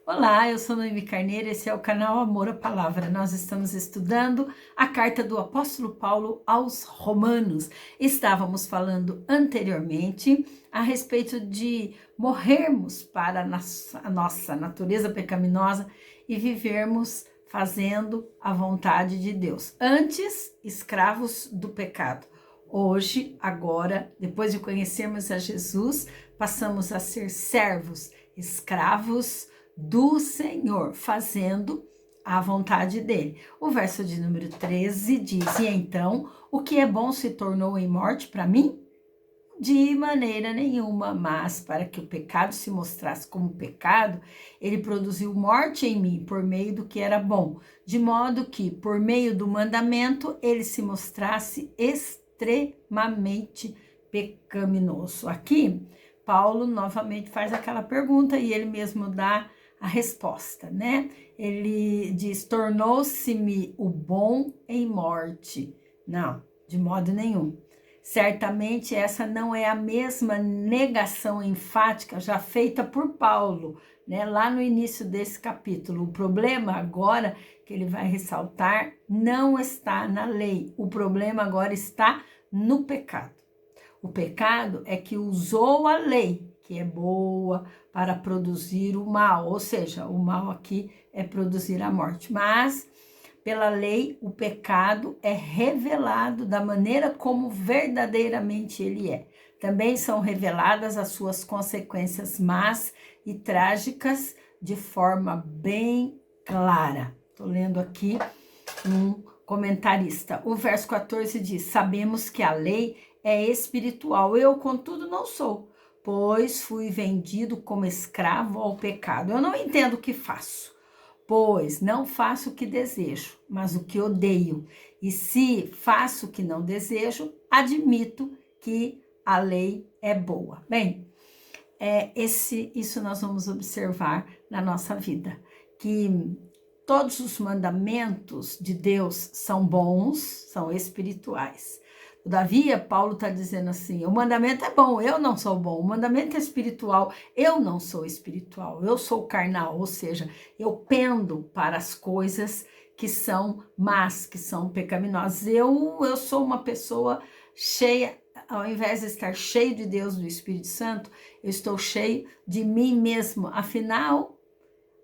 Olá, eu sou Noemi Carneiro, esse é o canal Amor à Palavra. Nós estamos estudando a carta do apóstolo Paulo aos Romanos. Estávamos falando anteriormente a respeito de morrermos para a nossa natureza pecaminosa e vivermos fazendo a vontade de Deus. Antes, escravos do pecado. Hoje, agora, depois de conhecermos a Jesus, passamos a ser servos, escravos do Senhor, fazendo a vontade dele. O verso de número 13 diz: E então, o que é bom se tornou em morte para mim? De maneira nenhuma, mas para que o pecado se mostrasse como pecado, ele produziu morte em mim por meio do que era bom, de modo que, por meio do mandamento, ele se mostrasse extremamente pecaminoso. Aqui, Paulo novamente faz aquela pergunta e ele mesmo dá a resposta, né? Ele diz: tornou-se-me o bom em morte. Não, de modo nenhum. Certamente essa não é a mesma negação enfática já feita por Paulo, né? Lá no início desse capítulo. O problema agora que ele vai ressaltar não está na lei. O problema agora está no pecado. O pecado é que usou a lei, que é boa, para produzir o mal, ou seja, o mal aqui é produzir a morte. Mas, pela lei, o pecado é revelado da maneira como verdadeiramente ele é. Também são reveladas as suas consequências más e trágicas de forma bem clara. Estou lendo aqui um comentarista. O verso 14 diz: sabemos que a lei é espiritual, eu, contudo, não sou, pois fui vendido como escravo ao pecado. Eu não entendo o que faço, pois não faço o que desejo, mas o que odeio. E se faço o que não desejo, admito que a lei é boa. Bem, isso nós vamos observar na nossa vida, que todos os mandamentos de Deus são bons, são espirituais. Todavia, Paulo está dizendo assim: o mandamento é bom, eu não sou bom. O mandamento é espiritual, eu não sou espiritual. Eu sou carnal, ou seja, eu pendo para as coisas que são más, que são pecaminosas. Eu sou uma pessoa cheia, ao invés de estar cheio de Deus, do Espírito Santo, eu estou cheio de mim mesmo. Afinal,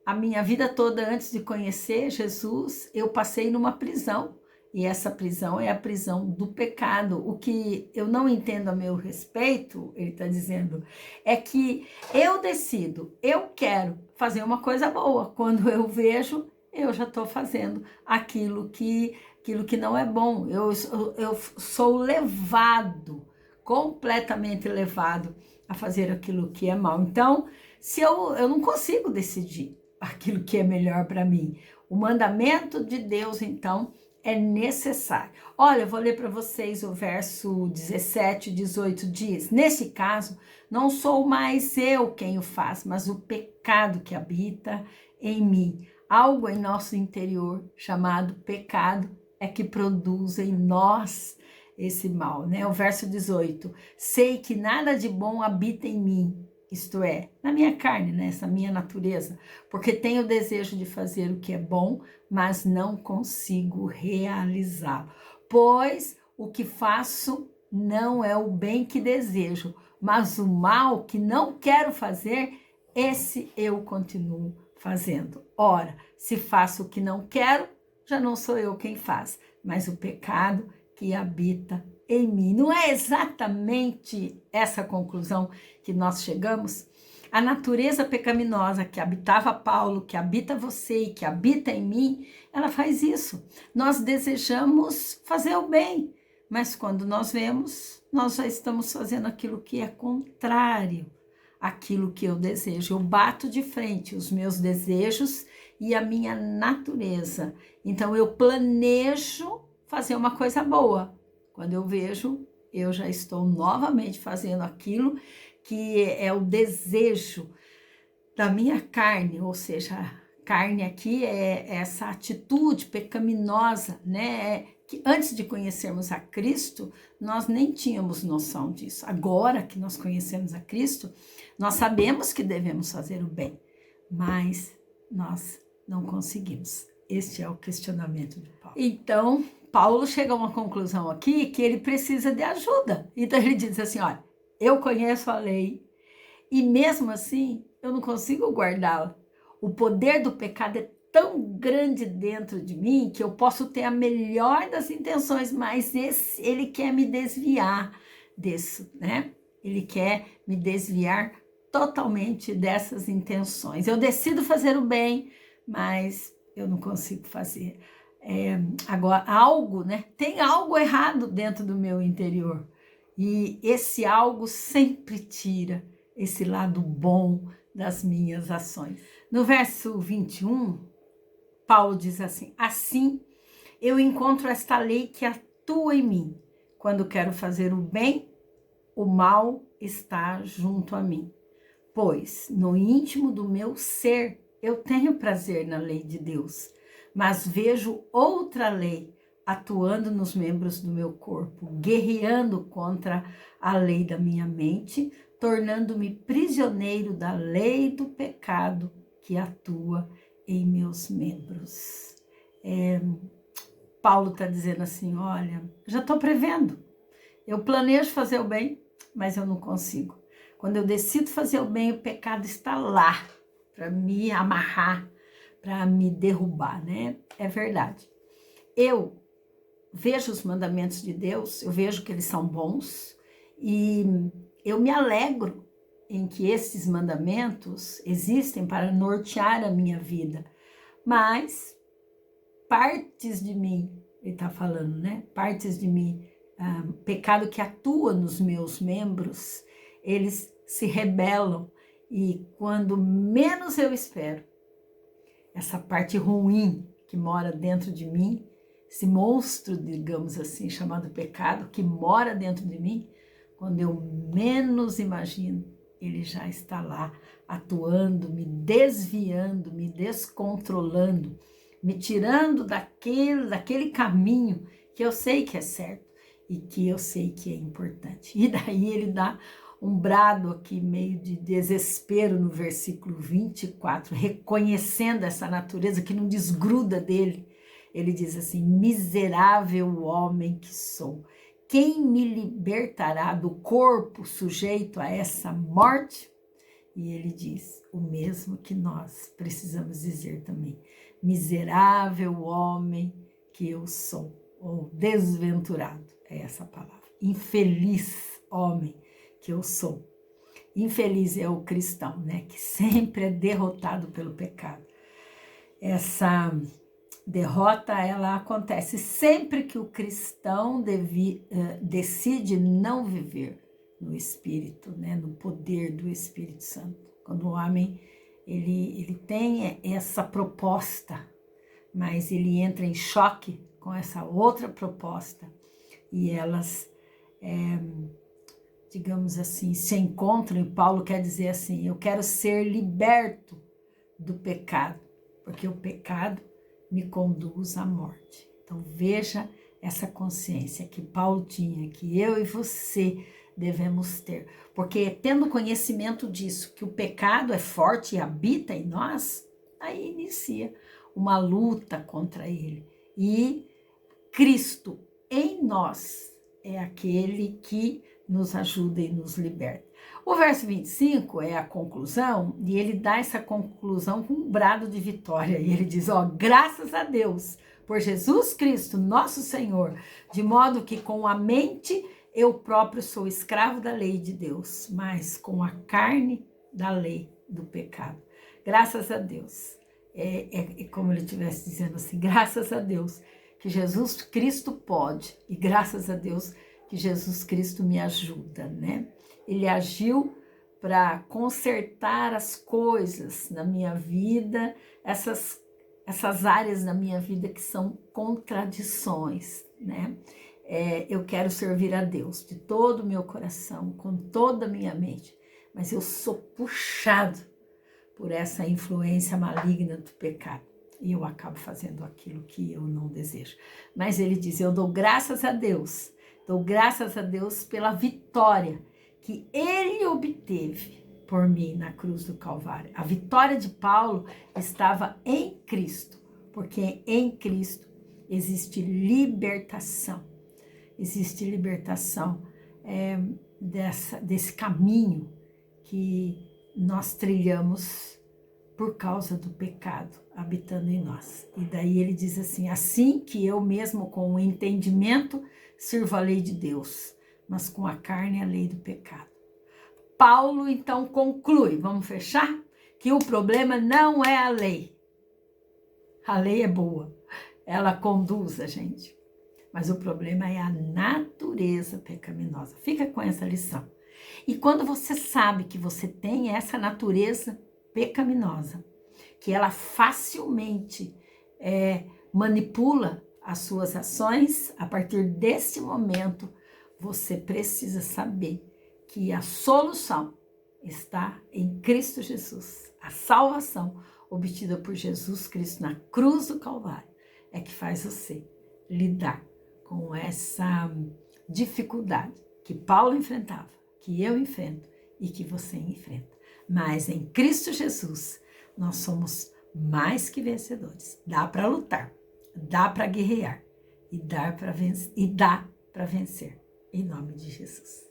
a minha vida toda, antes de conhecer Jesus, eu passei numa prisão. E essa prisão é a prisão do pecado. O que eu não entendo a meu respeito, ele está dizendo, é que eu decido, eu quero fazer uma coisa boa. Quando eu vejo, eu já estou fazendo aquilo que não é bom. Eu sou levado, completamente levado a fazer aquilo que é mal. Então, se eu não consigo decidir aquilo que é melhor para mim. O mandamento de Deus, então, é necessário. Olha, eu vou ler para vocês o verso 17 e 18 diz: nesse caso, não sou mais eu quem o faz, mas o pecado que habita em mim. Algo em nosso interior chamado pecado é que produz em nós esse mal, né? O verso 18: sei que nada de bom habita em mim, isto é, na minha carne, nessa minha natureza, porque tenho o desejo de fazer o que é bom, mas não consigo realizá-lo. Pois o que faço não é o bem que desejo, mas o mal que não quero fazer, esse eu continuo fazendo. Ora, se faço o que não quero, já não sou eu quem faz, mas o pecado que habita em mim. Não é exatamente essa conclusão que nós chegamos? A natureza pecaminosa que habitava Paulo, que habita você e que habita em mim, ela faz isso. Nós desejamos fazer o bem, mas quando nós vemos, nós já estamos fazendo aquilo que é contrário àquilo que eu desejo. Eu bato de frente os meus desejos e a minha natureza. Então eu planejo fazer uma coisa boa. Quando eu vejo, eu já estou novamente fazendo aquilo que é o desejo da minha carne, ou seja, carne aqui é essa atitude pecaminosa, né? Que antes de conhecermos a Cristo, nós nem tínhamos noção disso. Agora que nós conhecemos a Cristo, nós sabemos que devemos fazer o bem, mas nós não conseguimos. Este é o questionamento de Paulo. Então, Paulo chega a uma conclusão aqui que ele precisa de ajuda. Então ele diz assim, olha, eu conheço a lei e mesmo assim eu não consigo guardá-la. O poder do pecado é tão grande dentro de mim que eu posso ter a melhor das intenções, mas ele quer me desviar disso, né? Ele quer me desviar totalmente dessas intenções. Eu decido fazer o bem, mas eu não consigo fazer. Agora, algo, né? Tem algo errado dentro do meu interior. E esse algo sempre tira esse lado bom das minhas ações. No verso 21, Paulo diz assim: assim eu encontro esta lei que atua em mim. Quando quero fazer o bem, o mal está junto a mim. Pois no íntimo do meu ser eu tenho prazer na lei de Deus, mas vejo outra lei atuando nos membros do meu corpo, guerreando contra a lei da minha mente, tornando-me prisioneiro da lei do pecado que atua em meus membros. Paulo está dizendo assim, olha, já estou prevendo, eu planejo fazer o bem, mas eu não consigo. Quando eu decido fazer o bem, o pecado está lá para me amarrar, para me derrubar, né? É verdade. Eu vejo os mandamentos de Deus, eu vejo que eles são bons e eu me alegro em que esses mandamentos existem para nortear a minha vida. Mas partes de mim, ele está falando, né? Partes de mim, pecado que atua nos meus membros, eles se rebelam e quando menos eu espero, essa parte ruim que mora dentro de mim, esse monstro, digamos assim, chamado pecado, que mora dentro de mim, quando eu menos imagino, ele já está lá atuando, me desviando, me descontrolando, me tirando daquele caminho que eu sei que é certo e que eu sei que é importante. E daí ele dá um brado aqui meio de desespero no versículo 24, reconhecendo essa natureza que não desgruda dele. Ele diz assim: miserável homem que sou, quem me libertará do corpo sujeito a essa morte? E ele diz o mesmo que nós precisamos dizer também: miserável homem que eu sou, ou desventurado, é essa palavra. Infeliz homem que eu sou. Infeliz é o cristão, né? Que sempre é derrotado pelo pecado. Essa derrota, ela acontece sempre que o cristão decide não viver no Espírito, né? No poder do Espírito Santo. Quando o homem, ele tem essa proposta, mas ele entra em choque com essa outra proposta e elas, digamos assim, se encontram, e Paulo quer dizer assim: eu quero ser liberto do pecado, porque o pecado me conduz à morte. Então veja essa consciência que Paulo tinha, que eu e você devemos ter, porque tendo conhecimento disso, que o pecado é forte e habita em nós, aí inicia uma luta contra ele. E Cristo em nós é aquele que nos ajuda e nos liberta. O verso 25 é a conclusão, e ele dá essa conclusão com um brado de vitória. E ele diz, graças a Deus, por Jesus Cristo, nosso Senhor, de modo que com a mente eu próprio sou escravo da lei de Deus, mas com a carne da lei do pecado. Graças a Deus. É como ele estivesse dizendo assim, graças a Deus que Jesus Cristo pode, e graças a Deus que Jesus Cristo me ajuda, né? Ele agiu para consertar as coisas na minha vida, essas áreas na minha vida que são contradições, né? Eu quero servir a Deus de todo o meu coração, com toda a minha mente, mas eu sou puxado por essa influência maligna do pecado. E eu acabo fazendo aquilo que eu não desejo. Mas ele diz, eu dou graças a Deus pela vitória que ele obteve por mim na cruz do Calvário. A vitória de Paulo estava em Cristo, porque em Cristo existe libertação. Existe libertação desse caminho que nós trilhamos por causa do pecado habitando em nós. E daí ele diz assim que eu mesmo com o entendimento sirvo a lei de Deus, mas com a carne a lei do pecado. Paulo então conclui, vamos fechar? Que o problema não é a lei. A lei é boa, ela conduz a gente. Mas o problema é a natureza pecaminosa. Fica com essa lição. E quando você sabe que você tem essa natureza pecaminosa, que ela facilmente manipula as suas ações, a partir desse momento, você precisa saber que a solução está em Cristo Jesus. A salvação obtida por Jesus Cristo na cruz do Calvário é que faz você lidar com essa dificuldade que Paulo enfrentava, que eu enfrento e que você enfrenta. Mas em Cristo Jesus, nós somos mais que vencedores. Dá para lutar, dá para guerrear e dá para vencer, em nome de Jesus.